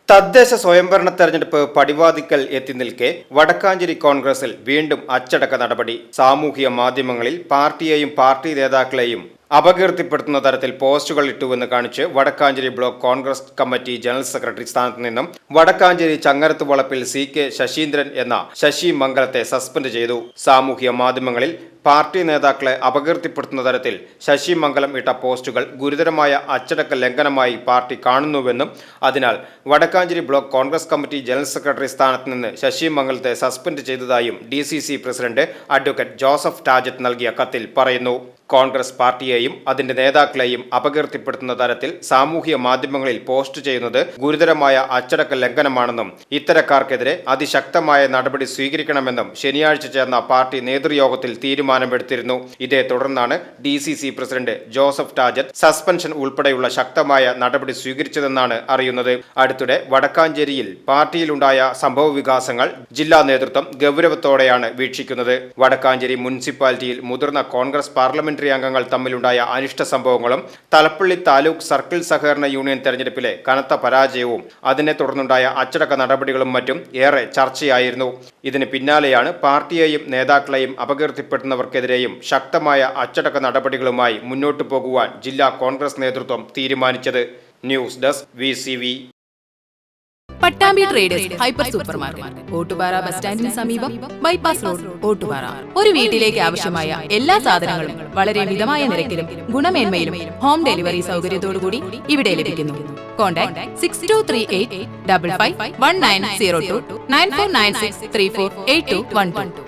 തദ്ദേശ സ്വയംഭരണ തെരഞ്ഞെടുപ്പ് പടിവാതിക്കൽ എത്തി നിൽക്കെ വടക്കാഞ്ചേരി കോൺഗ്രസിൽ വീണ്ടും അച്ചടക്ക നടപടി. സാമൂഹിക മാധ്യമങ്ങളിൽ പാർട്ടിയെയും പാർട്ടി നേതാക്കളെയും അപകീർത്തിപ്പെടുത്തുന്ന തരത്തിൽ പോസ്റ്റുകൾ ഇട്ടുവെന്ന് കാണിച്ച് Vadakkanchery block Congress committee general secretary സ്ഥാനത്ത് നിന്നും വടക്കാഞ്ചേരി ചങ്ങരത്ത് വളപ്പിൽ CK ശശീന്ദ്രൻ എന്ന ശശി മംഗലത്തെ സസ്പെൻഡ് ചെയ്തു. സാമൂഹിക മാധ്യമങ്ങളിൽ പാർട്ടി നേതാക്കളെ അപകീർത്തിപ്പെടുത്തുന്ന തരത്തിൽ ശശി മംഗലം ഇട്ട പോസ്റ്റുകൾ ഗുരുതരമായ അച്ചടക്ക ലംഘനമായി പാർട്ടി കാണുന്നുവെന്നും അതിനാൽ Vadakkanchery block Congress committee general secretary സ്ഥാനത്ത് നിന്ന് ശശി മംഗലത്തെ സസ്പെൻഡ് ചെയ്തതായും DCC president advocate Joseph Tajet നൽകിയ കത്തിൽ പറയുന്നു. കോൺഗ്രസ് പാർട്ടിയെയും അതിന്റെ നേതാക്കളെയും അപകീർത്തിപ്പെടുത്തുന്ന തരത്തിൽ സാമൂഹിക മാധ്യമങ്ങളിൽ പോസ്റ്റ് ചെയ്യുന്നത് ഗുരുതരമായ അച്ചടക്ക ലംഘനമാണെന്നും ഇത്തരക്കാർക്കെതിരെ അതിശക്തമായ നടപടി സ്വീകരിക്കണമെന്നും ശനിയാഴ്ച ചേർന്ന പാർട്ടി നേതൃയോഗത്തിൽ തീരുമാനമെടുത്തിരുന്നു. ഇതേ തുടർന്നാണ് DCC പ്രസിഡന്റ് ജോസഫ് ടാജറ്റ് സസ്പെൻഷൻ ഉൾപ്പെടെയുള്ള ശക്തമായ നടപടി സ്വീകരിച്ചതെന്നാണ് അറിയുന്നത്. അടുത്തിടെ വടക്കാഞ്ചേരിയിൽ പാർട്ടിയിലുണ്ടായ സംഭവ വികാസങ്ങൾ ജില്ലാ നേതൃത്വം ഗൗരവത്തോടെയാണ് വീക്ഷിക്കുന്നത്. വടക്കാഞ്ചേരി മുനിസിപ്പാലിറ്റിയിൽ മുതിർന്ന കോൺഗ്രസ് പാർലമെന്ററി അംഗങ്ങൾ തമ്മിലുണ്ടായ അനിഷ്ട സംഭവങ്ങളും തലപ്പള്ളി താലൂക്ക് സർക്കിൾ സഹകരണ യൂണിയൻ തെരഞ്ഞെടുപ്പിലെ കനത്ത പരാജയവും അതിനെ തുടർന്നുണ്ടായ അച്ചടക്ക നടപടികളും മറ്റും ഏറെ ചർച്ചയായിരുന്നു. ഇതിന് പിന്നാലെയാണ് പാർട്ടിയെയും നേതാക്കളെയും അപകീർത്തിപ്പെടുത്തുന്നവർക്കെതിരെയും ശക്തമായ അച്ചടക്ക നടപടികളുമായി മുന്നോട്ടു പോകുവാൻ ജില്ലാ കോൺഗ്രസ് നേതൃത്വം തീരുമാനിച്ചത്. News desk VCV. Pattambi traders hyper supermarket, Ottupara bus സ്റ്റാൻഡിന് സമീപം, ബൈപ്പാസ് റോഡ്, ഓട്ടുപാറ. ഒരു വീട്ടിലേക്ക് ആവശ്യമായ എല്ലാ സാധനങ്ങളും വളരെ മിതമായ നിരക്കിലും ഗുണമേന്മയിലും ഹോം ഡെലിവറി സൗകര്യത്തോടുകൂടി ഇവിടെ ലഭിക്കുന്നു. കോൺടാക്ട് 6238 55 1902 9496 348212.